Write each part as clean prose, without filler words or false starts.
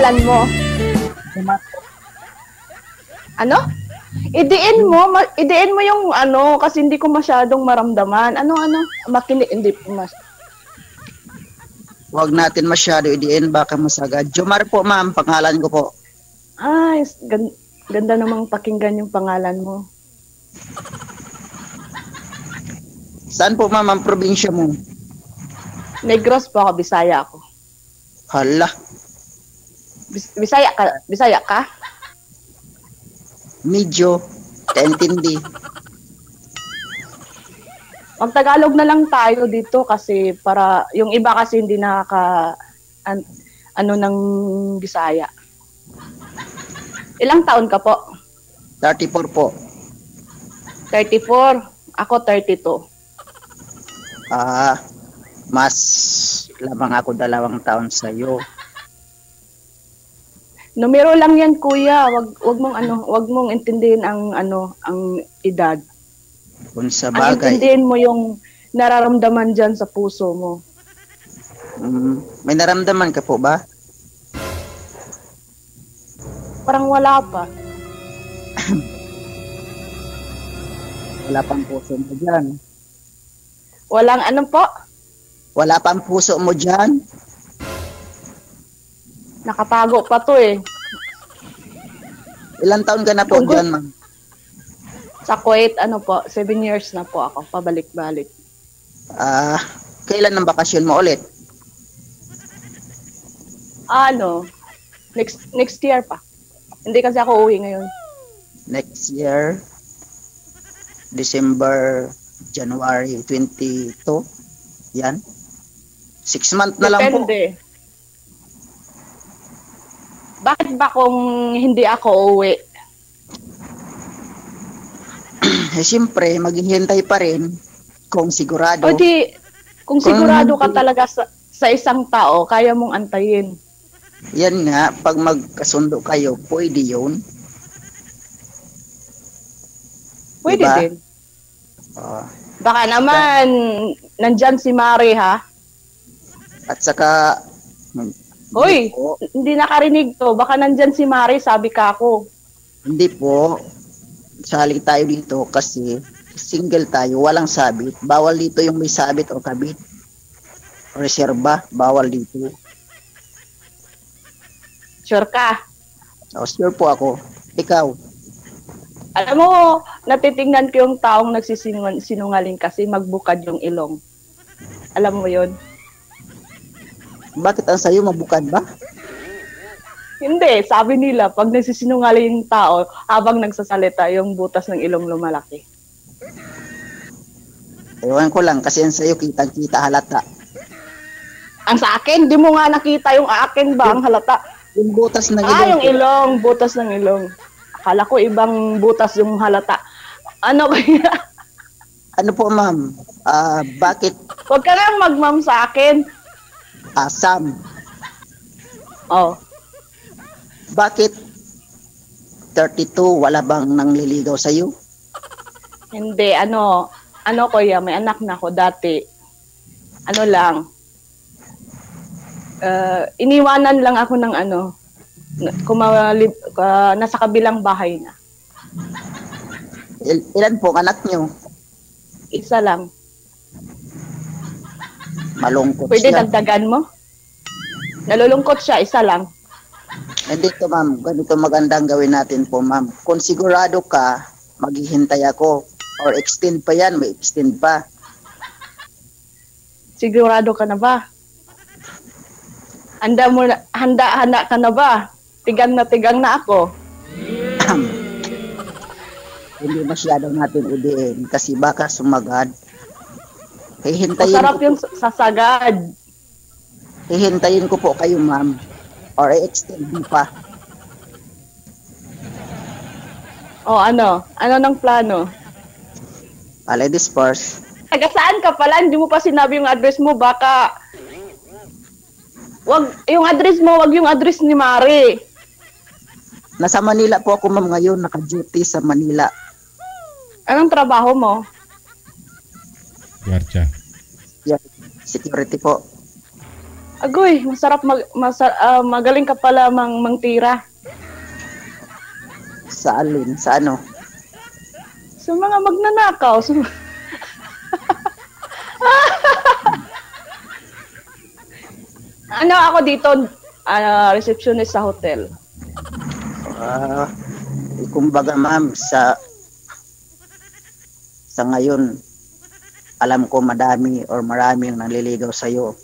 pangalan mo? Jomar. Ano? Idiin mo yung ano, kasi hindi ko masyadong maramdaman. Ano? Makinig, hindi mas. Huwag natin masyado idiin, baka masagad. Jomar po, ma'am, pangalan ko po. Ay, ganda namang pakinggan yung pangalan mo. Saan po, ma'am, ang probinsya mo? Negros po ako, Bisaya ako. Hala, Bisaya ka? medyo, kaintindi. Mag-Tagalog na lang tayo dito kasi para yung iba kasi hindi ano ng Bisaya. Ilang taon ka po? 34 po. 34. Ako 32. Mas lamang ako 2 taon sa iyo. Numero lang 'yan, kuya. Wag mong intindihin ang edad. Kung sa Ang bagay, intindihin mo yung nararamdaman diyan sa puso mo. may naramdaman ka po ba? Parang wala pa. Wala pang puso mo dyan. Walang ano po? Wala pang puso mo dyan? Nakatago pa to eh. Ilang taon ka na po dyan, ma'am? Sa Kuwait, 7 years na po ako, pabalik-balik. Kailan ang bakasyon mo ulit? Next year pa. Hindi kasi ako uwi ngayon. Next year, December, January 22, yan. 6 months na lang po. Depende. Bakit ba kung hindi ako uwi? Siyempre, maghihintay pa rin kung sigurado. O di, kung sigurado ka talaga sa isang tao, kaya mong antayin. Yan nga, pag magkasundo kayo, pwede yun. Pwede diba? din. Baka naman, nandyan si Mari, ha? At saka, Hoy, hindi nakarinig to. Baka nandyan si Mari, sabi ka ako. Hindi po. Sali tayo dito kasi single tayo, walang sabit. Bawal dito yung may sabit o kabit. Reserba, bawal dito. Sure ka? Sure po ako. Ikaw? Alam mo, natitingnan ko yung taong nagsisinungaling kasi magbukad yung ilong. Alam mo yun? Bakit ang sayo mabukad ba? Hindi, sabi nila, pag nagsisinungaling yung tao, habang nagsasalita, yung butas ng ilong lumalaki. Ewan ko lang, kasi ang sayo kitang-kita halata. Ang sa akin, di mo nga nakita yung akin ba, ang halata. Yung butas ng ilong. Yung ilong, butas ng ilong. Akala ko ibang butas yung halata. Ano kaya? Ano po, ma'am? Bakit? Huwag ka nang mag-ma'am sa akin. Sam. Oh. Bakit 32, wala bang nangliligaw sa'yo? Hindi, kuya, may anak na ako dati. Iniwanan lang ako ng nasa kabilang bahay na. Ilan po anak nyo? Isa lang. Malungkot Pwede siya. dagdagan mo? Nalulungkot siya, isa lang. Dito, ma'am, ganito magandang gawin natin po, ma'am. Kung sigurado ka, maghihintay ako. Or extend pa yan, may extend pa. Sigurado ka na ba? Handa ka na ba? Tigang na ako. Hindi masyado natin udiin kasi baka sumagad. Masarap yung sasagad. Hihintayin ko po kayo, ma'am. Or i-extend mo pa. Ano? Ano ng plano? Ladies first. Taga saan ka pala? Hindi mo pa sinabi yung address mo. Baka wag yung address ni Mari. Nasa Manila po ako, ma'am, ngayon. Naka-duty sa Manila. Anong trabaho mo? Gwardiya. Yeah, security po. Agoy, masarap magaling ka pala mangtira. Sa alin? Sa ano? Sa mga magnanakaw. Ano ako dito, receptionist sa hotel. Ah, kumbaga ma'am, sa ngayon, alam ko maraming nanliligaw sa'yo.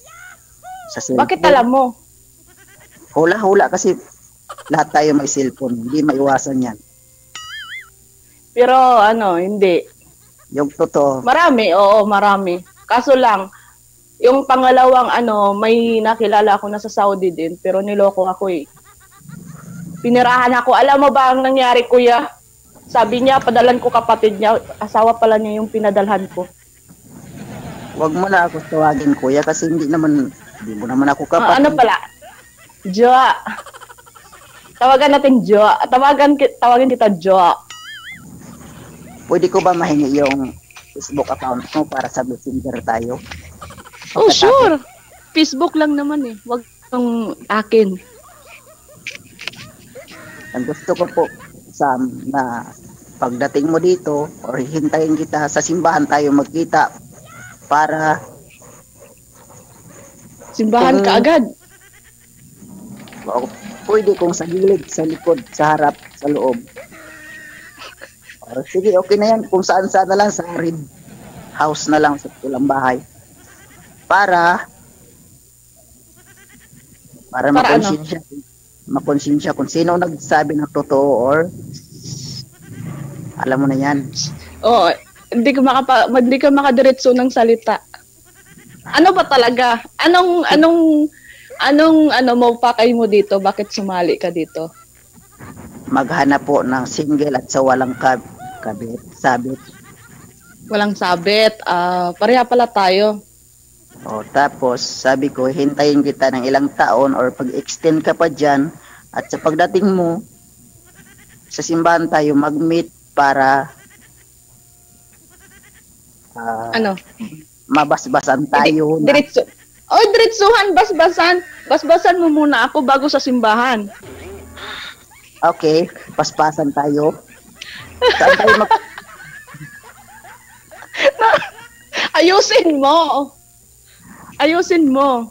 Sa cellphone. Bakit alam mo? Hula-hula kasi lahat tayo may cellphone. Hindi maiwasan yan. Pero hindi. Yung totoo, Marami, oo, marami. Kaso lang, yung pangalawang may nakilala ako na sa Saudi din, pero niloko ako eh. Pinirahan ako. Alam mo ba ang nangyari, kuya? Sabi niya, padalan ko kapatid niya. Asawa pala niya yung pinadalhan ko. wag mo na ako tawagin kuya kasi hindi mo naman ako kapatid. Ano pala? Joa. Tawagan natin Joa. Tawagan kita Joa. Pwede ko ba mahingi yung Facebook account mo para sa Messenger tayo? Oh, sure. Facebook lang naman eh. Wag tong akin. Ang gusto ko po, Sam, na pagdating mo dito or hintayin kita sa simbahan tayo magkita para Simbahan ka agad. pwede kung sa gilid, sa likod, sa harap, sa loob. Or, sige, okay na yan. Kung saan-saan na lang, sa red house na lang, sa tulang bahay. Para makonsensya kung sino nagsabi ng totoo or alam mo na yan. Oo, hindi ka makadiretso ng salita. Ano ba talaga? Anong mo pakay mo dito? Bakit sumali ka dito? Maghanap po ng single at sa walang sabit. Walang sabit. Pareha pala tayo. O, tapos sabi ko, hintayin kita ng ilang taon or pag-extend ka pa dyan at sa pagdating mo sa simbahan tayo mag-meet para mabasbasan tayo. Diretsuhan, basbasan. Basbasan mo muna ako bago sa simbahan. Okay, paspasan tayo. Saan tayo Ayusin mo.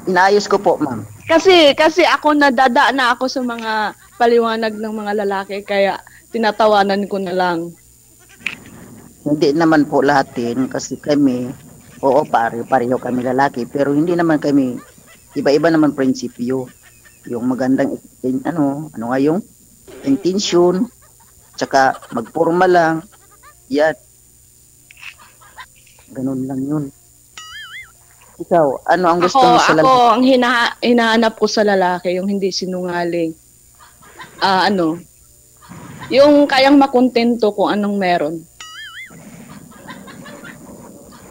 Inaayos ko po, ma'am. Kasi ako nadada na ako sa mga paliwanag ng mga lalaki kaya tinatawanan ko na lang. Hindi naman po lahat din kasi kami, oo, pareho kami lalaki, pero hindi naman kami, iba-iba naman prinsipyo. Yung magandang, ano nga yung intention, tsaka magporma lang, yan. Ganun lang yun. Ikaw, ano ang gusto mo sa lalaki? Ako, ang hinahanap ko sa lalaki, yung hindi sinungaling. Yung kayang makontento kung anong meron.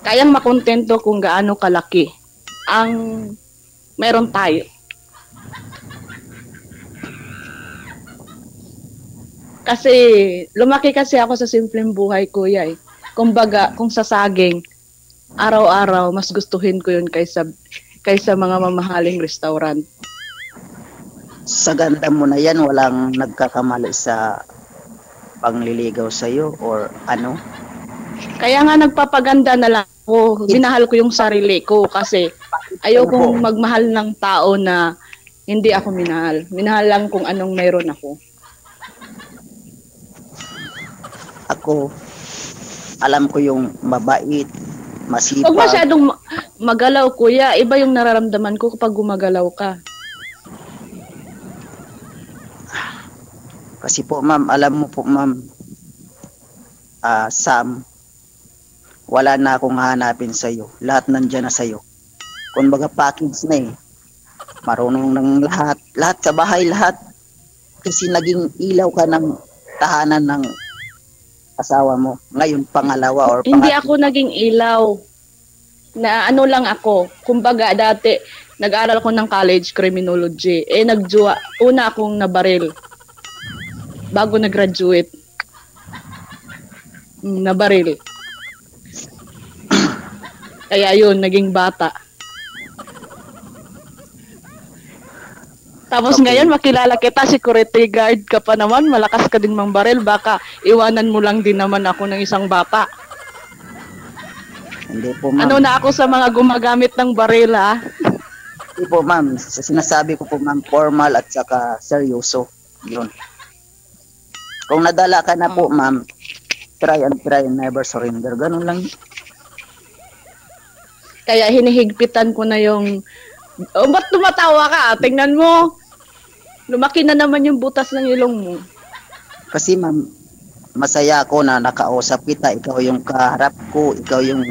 Kayang makontento kung gaano kalaki ang meron tayo. Kasi lumaki kasi ako sa simpleng buhay, kuya eh. Kumbaga, kung sa saging, araw-araw mas gustuhin ko yun kaysa mga mamahaling restaurant. Sa ganda mo na yan, walang nagkakamali sa pangliligaw sa'yo or ano? Kaya nga nagpapaganda na lang ako. Minahal ko yung sarili ko kasi ayokong magmahal ng tao na hindi ako minahal. Minahal lang kung anong mayroon ako. Ako, alam ko yung mabait, masipag. Huwag masyadong magalaw, kuya. Iba yung nararamdaman ko kapag gumagalaw ka. Kasi po, ma'am, alam mo po, ma'am, Sam, wala na akong hahanapin sa'yo. Lahat nandyan na sa'yo. Kung baga package na eh. Marunong ng lahat. Lahat sa bahay, lahat. Kasi naging ilaw ka ng tahanan ng asawa mo. Ngayon, pangalawa or Hindi ako naging ilaw. Na ano lang ako. Kumbaga, dati, nag-aral ko ng college, criminology. Nagjuwa. Una akong nabaril. Bago nag-graduate. Nabaril. Kaya yun, naging bata. Tapos Okay. ngayon makilala kita, security guard ka pa naman, malakas ka din mang baril, baka iwanan mo lang din naman ako ng isang bata. Hindi po, ma'am. Ano na ako sa mga gumagamit ng baril, ha? Hindi po, ma'am. Sinasabi ko po, ma'am, formal at saka seryoso. Yun. Kung nadala ka na po, ma'am, try and never surrender. Ganun lang. Kaya hinihigpitan ko na yung, oh, ba't tumatawa ka? Tingnan mo, lumaki na naman yung butas ng ilong mo. Kasi, ma'am, masaya ako na nakausap kita. Ikaw yung kaharap ko. Ikaw yung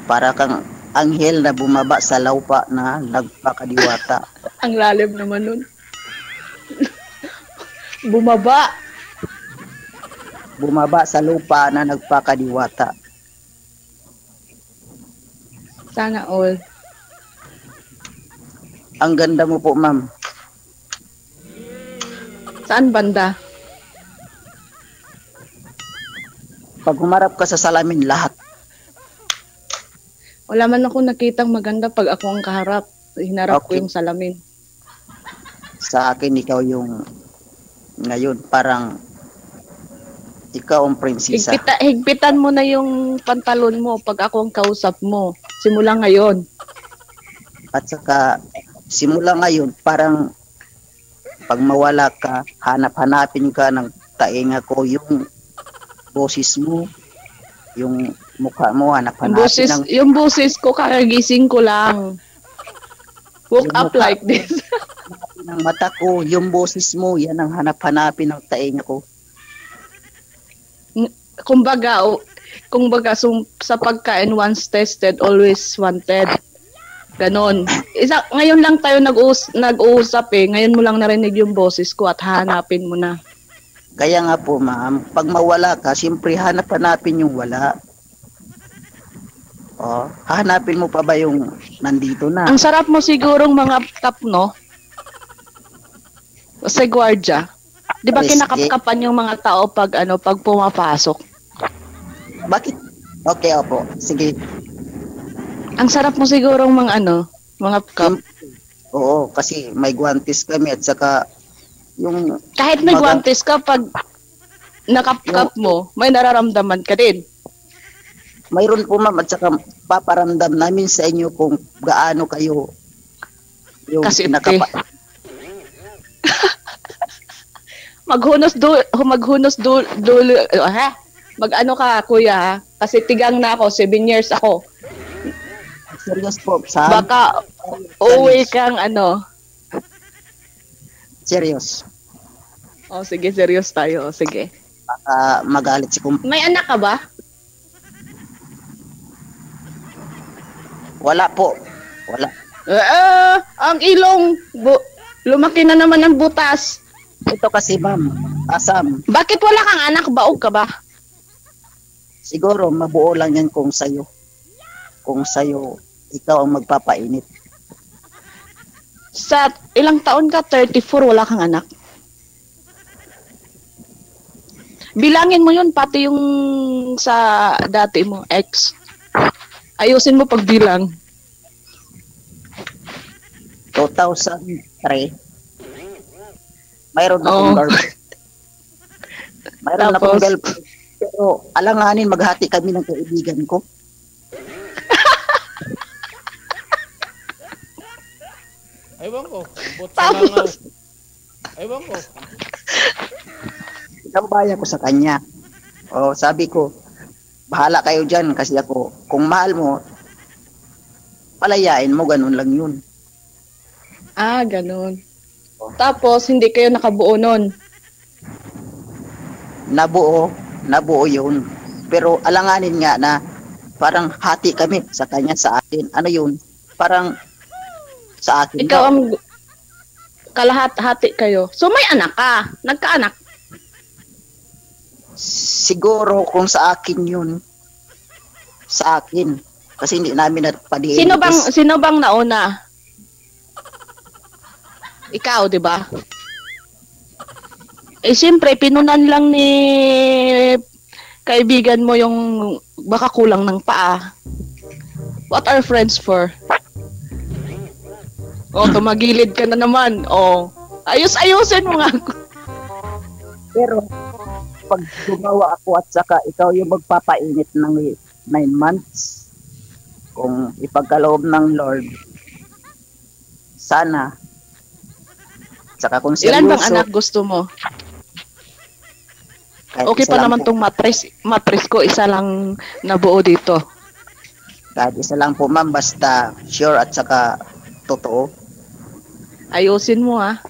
para kang anghel na bumaba sa lupa na nagpakadiwata. Ang lalim naman nun. Bumaba. Bumaba sa lupa na nagpakadiwata. Sana all. Ang ganda mo po, ma'am. Saan banda? Pag humarap ka sa salamin, lahat. Wala man ako nakitang maganda pag ako ang kaharap. Hinarap ko Okay. yung salamin. Sa akin, ikaw yung ngayon, parang ikaw ang prinsesa. Higpitan mo na yung pantalon mo pag ako ang kausap mo. Simula ngayon. At saka, simula ngayon, parang pag mawala ka, hanap-hanapin ka ng tainga ko, yung boses mo, yung mukha mo, hanap-hanapin ng Yung boses ko, kakagising ko lang. Woke Yung up mukha like this. ng mata ko, yung boses mo, yan ang hanap-hanapin ng tainga ko. Kumbaga, sa pagkain, once tested, always wanted. Ganon. Ngayon lang tayo nag-uusap eh. Ngayon mo lang narinig yung boses ko at hahanapin mo na. Kaya nga po, ma'am, pag mawala ka, siyempre hanap-hanapin yung wala. Oh, hahanapin mo pa ba yung nandito na? Ang sarap mo sigurong mga tap, no? Sa gwardiya. Di ba Yes, kinakapkapan yung mga tao pag pumapasok? Bakit? Okay, opo. Sige. Ang sarap mo sigurong mga kap. Oo, kasi may guantes kami at saka yung Kahit may guantes ka, pag nakapkap mo, may nararamdaman ka din. mayroon po, ma'am, at saka paparamdam namin sa inyo kung gaano kayo yung Kasi pinakapa. maghunos ha? Mag-ano ka, kuya, ha? Kasi tigang na ako, 7 years ako. Serious po, Sam. Baka uwi kang Serious. Oh, sige, serious tayo. Sige. Baka magalit si kumpa. May anak ka ba? Wala po. Wala. Ang ilong. Lumaki na naman ang butas. Ito kasi, ma'am, Sam, Bakit wala kang anak? Baog ka ba? siguro mabuo lang yan kung sa'yo. Kung sa'yo, ikaw ang magpapainit. Sa ilang taon ka? 34, wala kang anak? Bilangin mo yun, pati yung sa dati mo, ex. Ayusin mo pagbilang. 2003, mayroon akong Oo. girlfriend. Mayroon Tapos? akong girlfriend. Pero alanganin, maghati kami ng kaibigan ko. Ewan ko. But sa Tapos? langaw. Ewan ko. Pinabaya ko sa kanya. O, sabi ko, bahala kayo dyan kasi ako, kung mahal mo, palayain mo, ganun lang yun. Ganun. Tapos, hindi kayo nakabuo nun. Nabuo yun. Pero alanganin nga na parang hati kami sa kanya, sa akin. Ano yun? Parang sa akin. Ikaw ang kalahat-hati kayo. So, may anak ka. Nagkaanak. Siguro kung sa akin yun, sa akin. Kasi hindi namin napadiin. Sino bang nauna? Ikaw, di ba? Siyempre, pinunan lang ni kaibigan mo yung baka kulang ng paa. What are friends for? O, tumagilid ka na naman. O, ayusin mo nga ako. Pero pag gumawa ako at saka ikaw yung magpapainit ng 9 months, kung ipagkaloob ng Lord, sana. Saka kung seryoso, Ilan bang anak gusto mo? kahit Okay isa pa lang naman po, tong matris ko. Isa lang nabuo dito. kahit isa lang po ma'am, basta sure at saka totoo. Ayusin mo ha.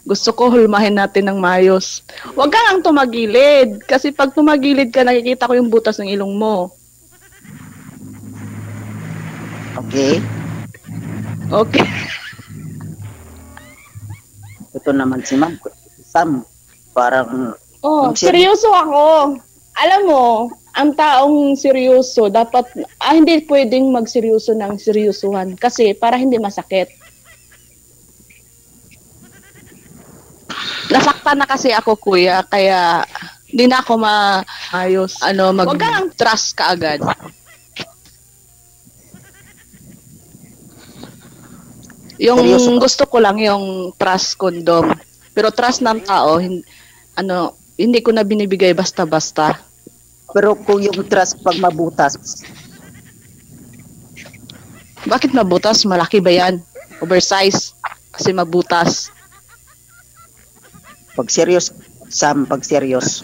Gusto ko hulmahin natin ng maayos. Huwag kang ang tumagilid. Kasi pag tumagilid ka, nakikita ko yung butas ng ilong mo. Okay? Okay. Ito naman si ma'am. Sam, parang Oh, Yung ser- seryoso ako. Alam mo, ang taong seryoso, dapat, hindi pwedeng magseryoso ng seryosuhan. Kasi para hindi masakit. Nasaktan na kasi ako, kuya, kaya hindi na ako maayos. Huwag kang trust ka agad. Yung Seryoso ka? gusto ko lang yung trust condom. Pero trust ng tao, hindi ko na binibigay basta-basta. pero kung yung trust pag mabutas, Bakit mabutas? Malaki ba yan? Oversize? Kasi mabutas. pag serious, Sam, pag serious,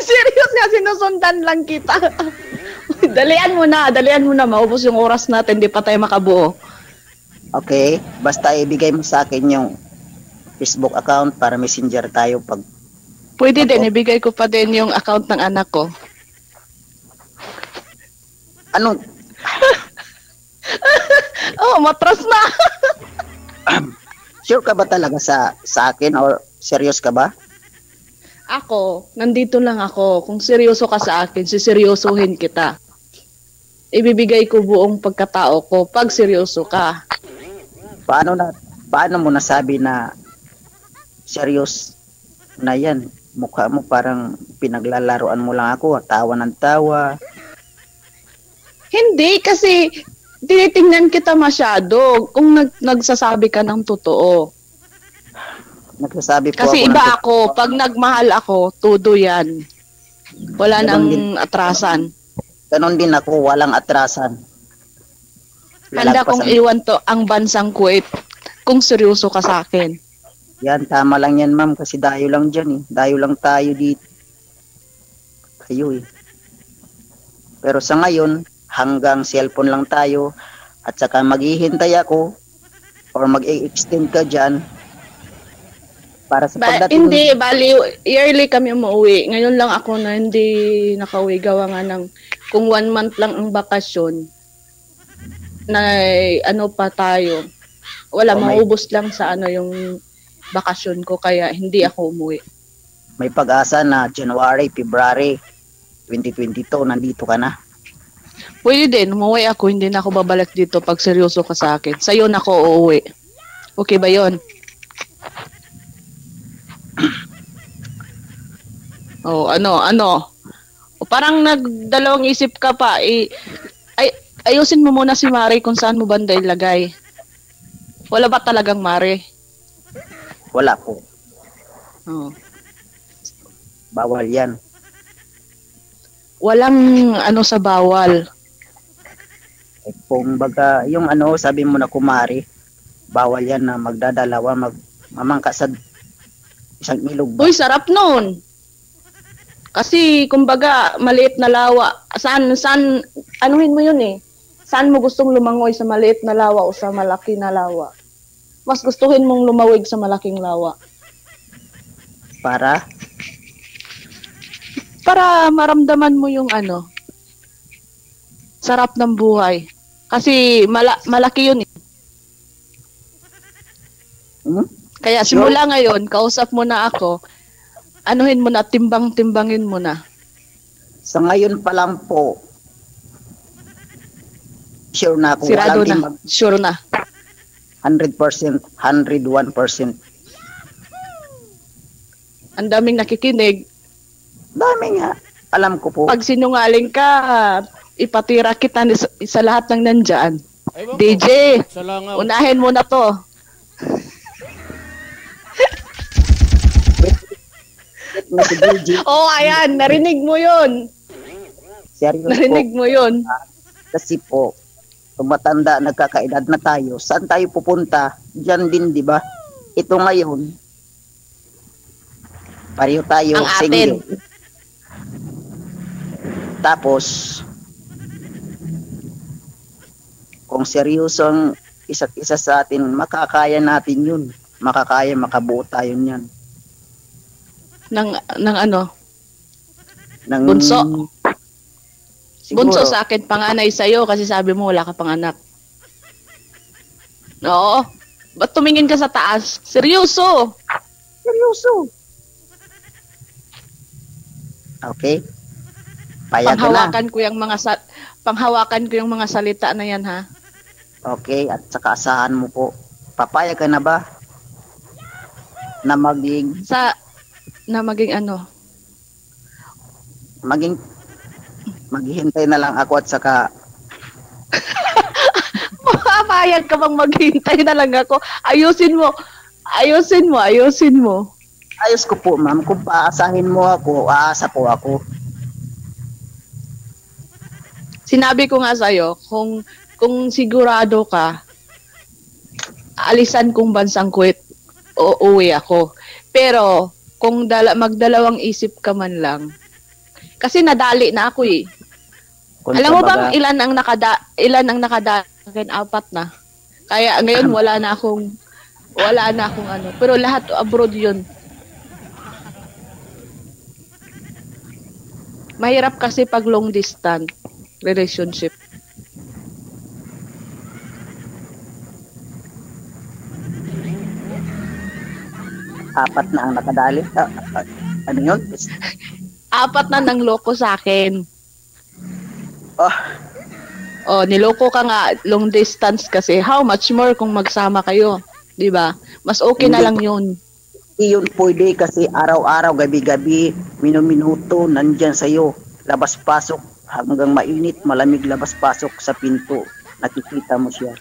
Serious nga, sinusundan lang kita. Dalian mo na. Maubos yung oras natin, di pa tayo makabuo. okay? Basta ibigay mo sa akin yung Facebook account para messenger tayo pag Pwede Ako? din, ibigay ko pa din yung account ng anak ko. ano, Oh, matras na. sure ka ba talaga sa akin or serious ka ba? Ako, nandito lang ako. Kung seryoso ka sa akin, siseryosohin kita. Ibibigay ko buong pagkatao ko pag seryoso ka. Paano mo nasabi na serious na yan? Mukha mo parang pinaglalaroan mo lang ako, tawa ng tawa. Hindi, kasi tinitingnan kita masyado kung nagsasabi ka ng totoo. Nagsasabi po Kasi ako iba ng ako, pag nagmahal ako, todo yan. Wala nang atrasan. ganon din ako, walang atrasan. Handa kong Lalagpasan- iwan to ang bansang Kuwait kung seryoso ka sa akin. Yan, tama lang yan ma'am, kasi dayo lang dyan eh. Dayo lang tayo dito. Kayo eh. Pero sa ngayon, hanggang cellphone lang tayo, at saka maghihintay ako, or mag-extend ka dyan, para sa pagdating. Hindi, bali, yearly kami umuwi. Ngayon lang ako na hindi nakauwi. Gawa nga ng, kung 1 month lang ang bakasyon, na ano pa tayo. Wala, Oh, may- maubos lang sa yung bakasyon ko, kaya hindi ako umuwi. May pag-asa na January, February 2022, nandito ka na. Pwede din, umuwi ako, hindi na ako babalik dito pag seryoso ka sa akin. Sa'yo na ako uuwi. Okay ba yon? Oh, ano? O, parang nagdalawang isip ka pa. Ayusin mo muna si Mari kung saan mo banda ilagay. Wala ba talagang Mari? Wala po. Oh. Bawal yan. Walang sa bawal. Kung baga, yung sabi mo na kumari, bawal yan na magdadalawa, mamangka sa isang ilog ba? Uy, sarap nun. Kasi, kumbaga, maliit na lawa. Anuhin mo yun eh. Saan mo gustong lumangoy, sa maliit na lawa o sa malaki na lawa? Mas gustuhin mong lumawig sa malaking lawa. Para Maramdaman mo yung sarap ng buhay. Kasi malaki yun eh. Kaya Sure. simula ngayon, kausap mo na ako, anuhin mo na, timbang-timbangin mo na. sa ngayon pa lang po, sure na ako, Sirado walang na. Sure na. 100%, 101%. Ang daming nakikinig. Dami nga. Alam ko po. Pag sinungaling ka, ipatira kita sa lahat ng nandyan. Ewan ko. DJ, Sa langaw. unahin mo na to. Na si DJ, Oh, ayan, narinig mo yun. seryoso Narinig po. mo yun. Kasi po, tumatanda, nagkakaedad na tayo. Saan tayo pupunta? Diyan din, di ba? Ito ngayon, pareho tayo Ang atin. single. Tapos, kung seryoso ang isa't isa sa atin, makakaya natin yun. Makakaya, makabuo tayo niyan. Ng ano? Ng, Bunso? Siguro, Bunso sa akin, panganay sa'yo kasi sabi mo wala ka pang anak. Oo. Ba't tumingin ka sa taas? Seryoso. seryoso. Okay? Payag ka na. Panghawakan ko yung mga salita na yan, ha? Okay, at saka asahan mo po. Papayag ka na ba? Na maging maghihintay na lang ako at saka Papayag ka bang maghintay na lang ako? Ayusin mo. ayos ko po ma'am. Kung paasahin mo ako, aasa po ako. Sinabi ko nga sa'yo, kung sigurado ka, alisan kong bansang Kuwait, uuwi ako. Pero, kung magdalawang isip ka man lang, kasi nadali na ako eh. Kung Alam mo kumbaga, bang ilan ang nakadakin? 4 na. Kaya ngayon wala na akong ano. Pero lahat abroad yun. Mahirap kasi pag long distance relationship. apat na ang nakadali. Ano yun? 4 na nang loko sa akin. Oh, Oh, niloko ka nga long distance kasi how much more kung magsama kayo, 'di ba? Mas okay na lang 'yun. iyon pwede kasi araw-araw, gabi-gabi, minuto nandyan sa'yo. Labas-pasok hanggang mainit, malamig labas-pasok sa pinto. Nakikita mo siya.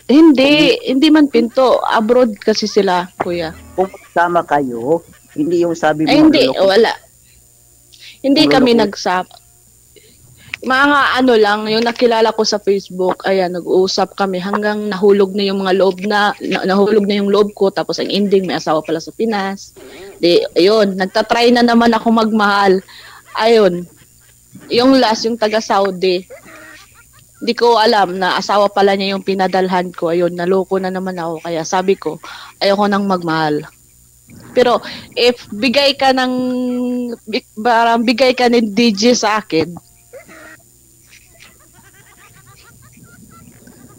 Hindi man pinto, abroad kasi sila, kuya. Kung magsama kayo, hindi yung sabi mo. Ay, hindi, luloko. wala. Hindi Luloko. kami nagsap. Mga ano lang, yung nakilala ko sa Facebook, ayan, nag-uusap kami hanggang nahulog na yung mga nahulog na yung loob ko, tapos ang ending, may asawa pala sa Pinas. Di, ayun, nagtatry na naman ako magmahal. Ayun, yung last, yung taga-Saudi, di ko alam na asawa pala niya yung pinadalhan ko. Ayun, naloko na naman ako, kaya sabi ko, ayoko nang magmahal. Pero, if bigay ka ni DJ sa akin,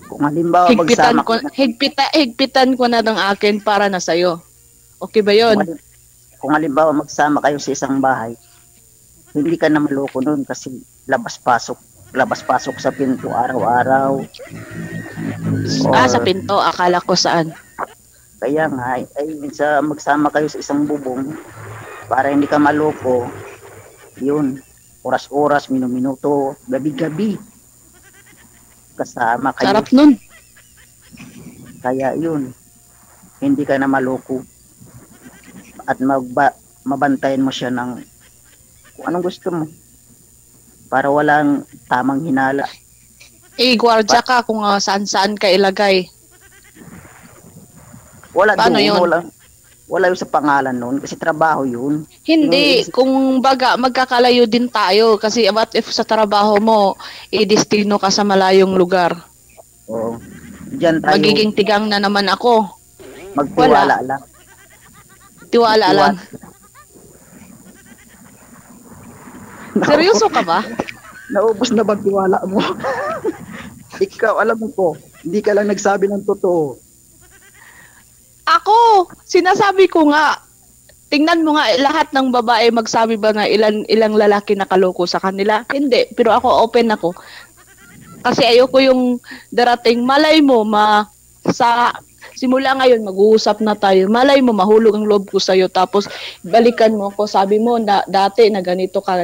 Kung halimbawa magsama higpitan ko na ng akin para na sa'yo. Okay ba yun? Kung halimbawa magsama kayo sa isang bahay, hindi ka na maloko nun kasi labas-pasok sa pinto araw-araw. Sa pinto. Akala ko saan. Kaya nga, sa magsama kayo sa isang bubong, para hindi ka maloko, yun, oras-oras, minuto, gabi-gabi, kasama kayo. Sarap nun. Kaya yun, hindi ka na maloko. At mabantayan mo siya ng kung anong gusto mo. Para walang tamang hinala. Gwardiya ka kung saan-saan ka ilagay. Wala Paano doon, yun? wala yun sa pangalan nun kasi trabaho yun. Hindi, kung baga magkakalayo din tayo kasi what if sa trabaho mo idestino ka sa malayong lugar. Oo. Diyan tayo Magiging tigang na naman ako. magtiwala lang. Tiwala lang. Seryoso ka ba? Naubos na ba tiwala mo? Ikaw, alam mo po, hindi ka lang nagsabi ng totoo. Ako, sinasabi ko nga, tingnan mo nga lahat ng babae magsabi ba na ilang lalaki nakaloko sa kanila? Hindi, pero ako open ako. Kasi ayoko yung darating, malay mo simula ngayon mag-uusap na tayo. Malay mo mahulog ang loob ko sa'yo tapos balikan mo ako. Sabi mo dati na ganito ka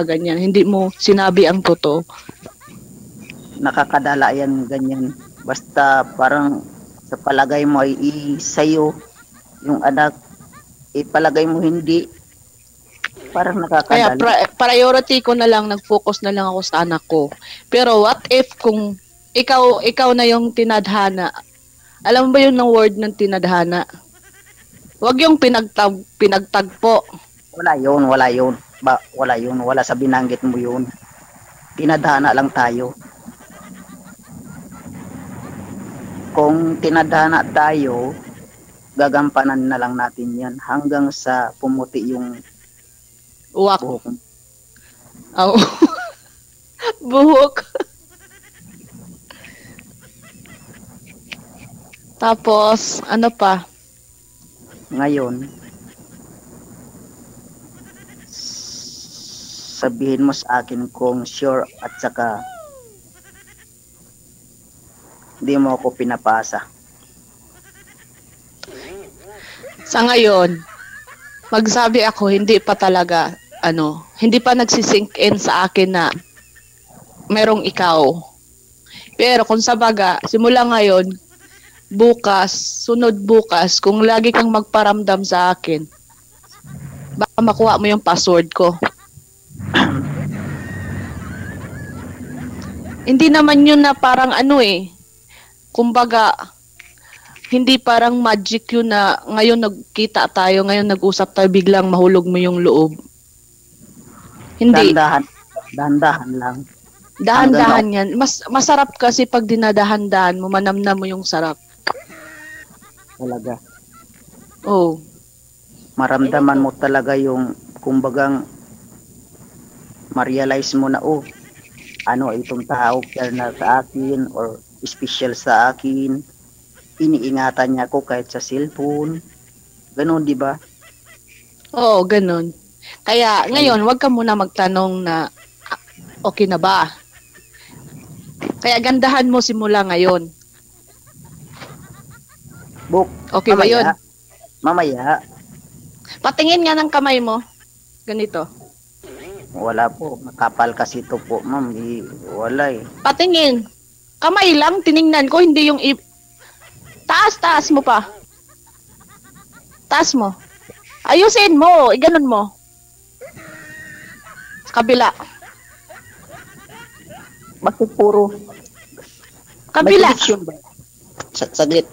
ganyan. Hindi mo sinabi ang totoo. nakakadala yan ganyan. Basta parang sa palagay mo ay sa'yo yung anak, ipalagay mo hindi, parang Kaya nakakadala. priority ko na lang, nag-focus na lang ako sa anak ko. Pero what if kung ikaw na yung tinadhana? Alam mo ba yun ng word ng tinadhana? Huwag yung pinagtagpo. Wala yun, wala yun, wala sa binanggit mo yun. Tinadhana lang tayo. Kung tinadhana tayo, gagampanan na lang natin yan hanggang sa pumuti yung Uwak. buhok. Oh. Buhok. Tapos, ano pa? Ngayon, sabihin mo sa akin kung sure at saka hindi mo ako pinapasa. Sa ngayon, magsabi ako, hindi pa talaga, hindi pa nagsisink in sa akin na merong ikaw. Pero kung sa baga, simula ngayon, bukas, sunod bukas, kung lagi kang magparamdam sa akin, baka makuha mo yung password ko. Hindi naman yun na parang kumbaga, hindi parang magic yun na ngayon nagkita tayo, ngayon nag-usap tayo, biglang mahulog mo yung loob. Hindi. Dahan-dahan lang. Dahan-dahan yan. Masarap kasi pag dinadahan-dahan mo, manamnam mo yung sarap. Talaga. Oh. Maramdaman mo talaga yung kumbagang ma-realize mo na itong tao care na sa akin or special sa akin. Iniingatan niya ako kahit sa cellphone. Ganon, di ba? Oo, ganun. Kaya ngayon, wag ka muna magtanong na okay na ba? Kaya gandahan mo simula ngayon. Okay ba yun? Mamaya. Patingin nga ng kamay mo. Ganito. Wala po. Makapal kasi ito po, ma'am. Wala eh. Patingin. Kamay lang, tiningnan ko, hindi yung taas mo pa. Taas mo. Ayusin mo, iganon mo. Sa kabila. Bakit puro? Kabila. May connection ba? Saglit.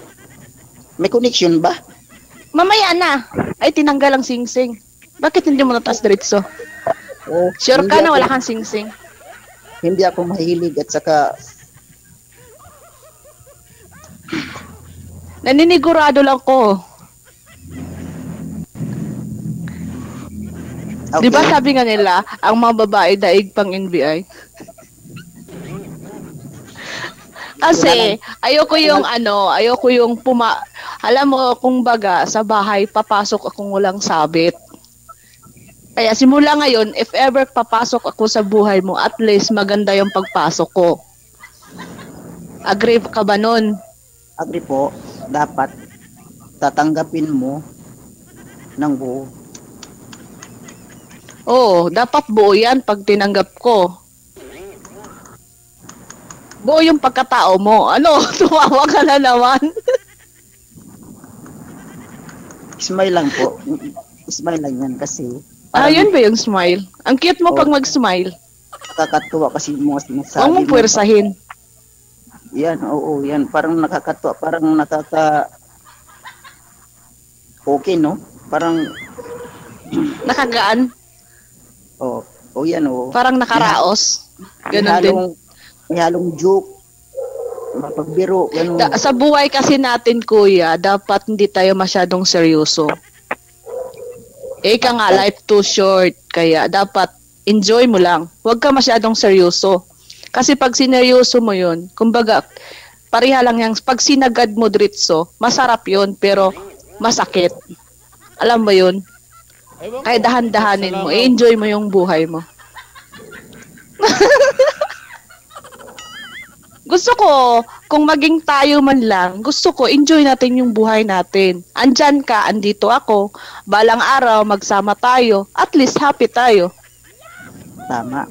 May connection ba? Mamaya na. Ay, tinanggal ang sing-sing. Bakit hindi mo nataas diretso? Sure Hindi ka na ako- wala kang sing-sing? Hindi ako mahilig at saka Naninigurado lang ko. okay. Di ba sabi nga nila, ang mga babae daig pang NBI? Kasi, ayoko yung alam mo, kung baga, sa bahay, papasok akong walang sabit. Kaya simula ngayon, if ever papasok ako sa buhay mo, at least maganda yung pagpasok ko. Agree ka ba nun? Agree po, dapat tatanggapin mo ng buo. Oo, dapat buo yan pag tinanggap ko. Buo yung pagkatao mo. Ano, tumawa ka na naman. Smile lang po. Smile lang yan kasi Yun ba yung smile? Ang cute mo pag mag-smile. nakakatuwa kasi yung mga sinasabi Huwag mong puwersahin. Yan, oo, yan. Parang nakakatuwa, parang okay, no? Parang, Nakagaan. yan, oo. Parang nakaraos. Ganon din. May halong joke, mapagbiro, ganun. Sa buhay kasi natin, kuya, dapat hindi tayo masyadong seryoso. Ika nga, life too short. Kaya dapat enjoy mo lang. Huwag ka masyadong seryoso. Kasi pag sineryoso mo yun, kumbaga, pareha lang yung, pag sinagad mo diretso, masarap yun, pero masakit. Alam mo yun? Ewan ko. Kaya dahan-dahanin mo, Salamat. enjoy mo yung buhay mo. Gusto ko, kung maging tayo man lang, gusto ko, enjoy natin yung buhay natin. Andyan ka, andito ako, balang araw, magsama tayo, at least happy tayo. Tama.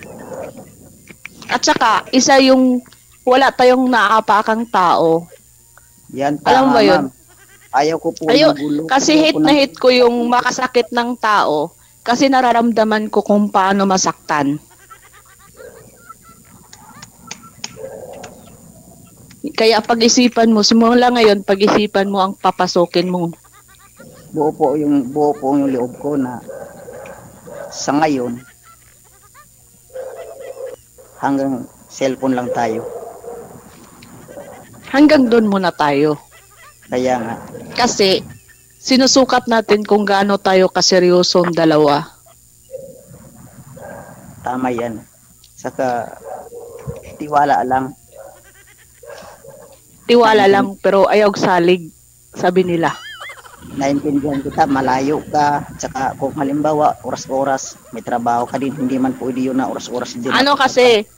At saka, isa yung wala tayong naapakang tao. Yan, Alam mo tama, ba yun? ma'am. Ayaw ko po Ayo, ng gulo. kasi Ayaw hit ko na ng- hit ko yung makasakit ng tao kasi nararamdaman ko kung paano masaktan. Kaya pag-isipan mo, simula ngayon, pag-isipan mo ang papasukin mo. buo po yung loob ko na sa ngayon hanggang cellphone lang tayo. Hanggang doon muna tayo. Kaya nga, Kasi sinusukat natin kung gaano tayo kaseryoso ang dalawa. tama yan. Saka, tiwala lang. Tiwala lang pero ayaw salig, sabi nila. Naintindihan kita, malayo ka. Saka kung halimbawa, oras-oras, may trabaho ka din, hindi man pwede yun na oras-oras din. Ano kasi,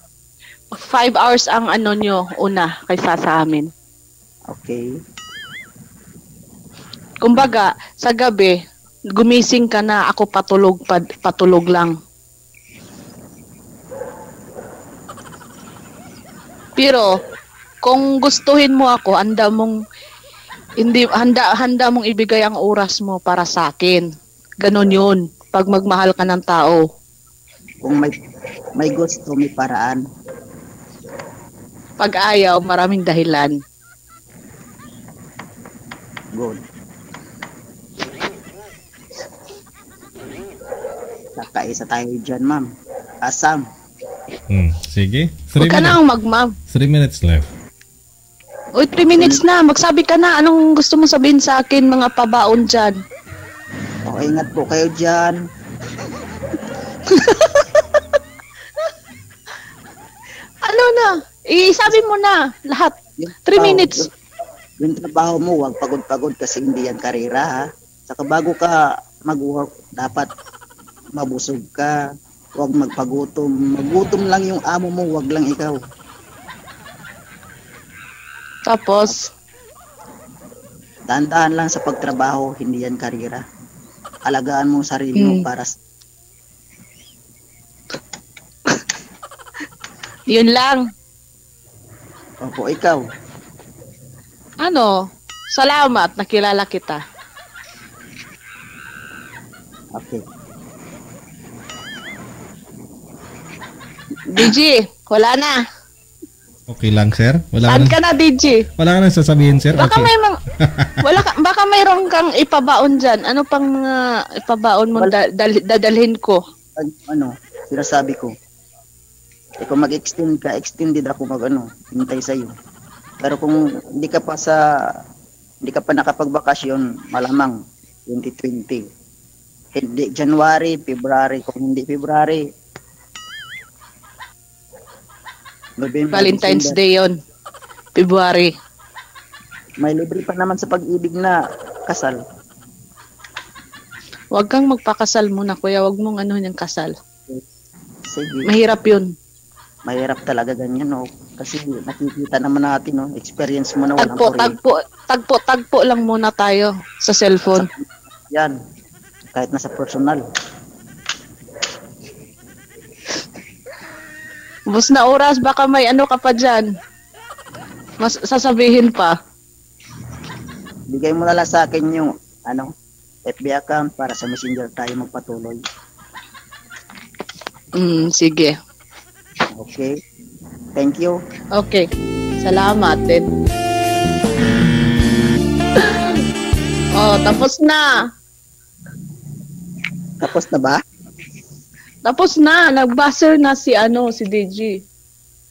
5 hours ang ano nyo, una, kaysa sa amin. Okay. Kumbaga, sa gabi, gumising ka na, ako patulog lang. Pero, kung gustuhin mo ako, handa mong ibigay ang oras mo para sa akin. Ganon yun, pag magmahal ka ng tao. Kung may gusto, may paraan. Pag ayaw, maraming dahilan. Good. Nakaisa tayo dyan, ma'am. Asam. Sige. Huwag ka na ang magmam. 3 minutes left. Uy, 3 minutes na. Magsabi ka na. Anong gusto mo sabihin sa akin, mga pabaon dyan? O, ingat po kayo dyan. Ano na? Sabi mo na. Lahat. 3 minutes. Yung trabaho mo, huwag pagod-pagod kasi hindi yan karera, ha? Saka bago ka mag-work, dapat mabusog ka. Huwag magpagutom. Magutom lang yung amo mo, huwag lang ikaw. Tapos, Dahan-dahan lang sa pagtrabaho, hindi yan karera. Alagaan mo ang sarili mo para yun lang. Opo, ikaw. Ano? Salamat. Nakilala kita. Okay. DG, wala na. Okay lang, sir? Wala Saan ka ka na, DG? wala ka nang sasabihin, sir? Baka Okay. may baka mayroon kang ipabaon dyan. Ano pang mga ipabaon mo dadalhin ko? Ano, sinasabi ko. Kung mag-extend ka, extended ako hintay sa'yo. Pero kung hindi ka pa nakapagbakasyon, malamang 2020. Hindi January, February, kung hindi February, November, Valentine's December. Day yon. February. May libre pa naman sa pag-ibig na kasal. Huwag kang magpakasal muna, kuya. Huwag mong yung kasal. Sige. Mahirap yun. Mahirap talaga ganyan, no? Kasi nakikita naman natin, no? Experience mo na walang kuryente. Tagpo lang muna tayo sa cellphone. Yan. Kahit nasa personal. Bus na oras, baka may ano ka pa dyan. Mas sasabihin pa. Bigay mo na lang sa akin yung, FB account para sa Messenger tayo magpatuloy. Sige. Okay? Thank you. Okay. Salamat din. Tapos na. Tapos na ba? Tapos na. Nag-buzzer na si DG.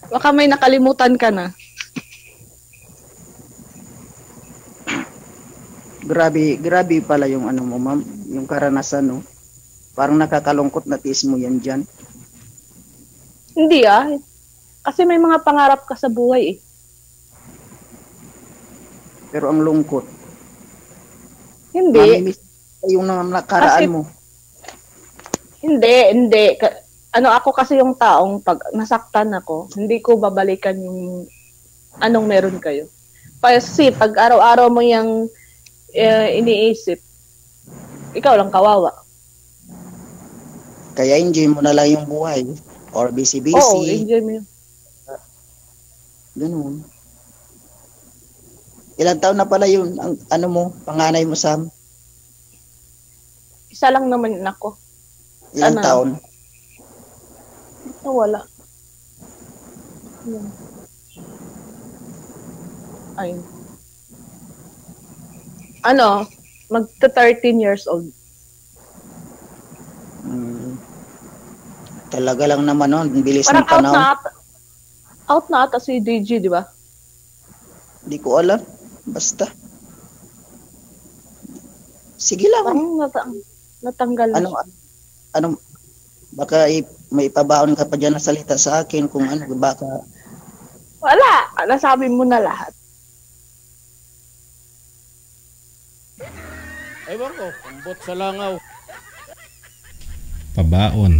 Baka may nakalimutan ka na. Grabe pala yung mo, ma'am. Yung karanasan, no? Parang nakakalungkot na tiis mo yan dyan. Hindi Kasi may mga pangarap ka sa buhay eh. Pero ang lungkot. Hindi. Mamimiss yung nakaraan Kasi- mo. Hindi. Ako kasi yung taong pag nasaktan ako, hindi ko babalikan yung anong meron kayo. Kasi pag araw-araw mo yung iniisip, ikaw lang kawawa. Kaya enjoy mo na lang yung buhay. Or busy-busy. Oo, enjoy mo yun. Ganun. Ilang taon na pala yun, ang ano mo, panganay mo, Sam? Isa lang naman ako. Ilang Ano? taon? Wala. Yun. Ayun. Ano? Magta 13 years old. Hmm. Talaga lang naman nun, ang bilis ng Parang panahon. out na ata si DJ, di ba? Hindi ko alam. Basta. Sige lang. Parang natanggal na Ano, siya. ano, baka may ipabaon ka pa dyan na salita sa akin kung ano, baka, Wala. Nasabi mo na lahat. Ewan ko, ambot sa langaw. Pabaon.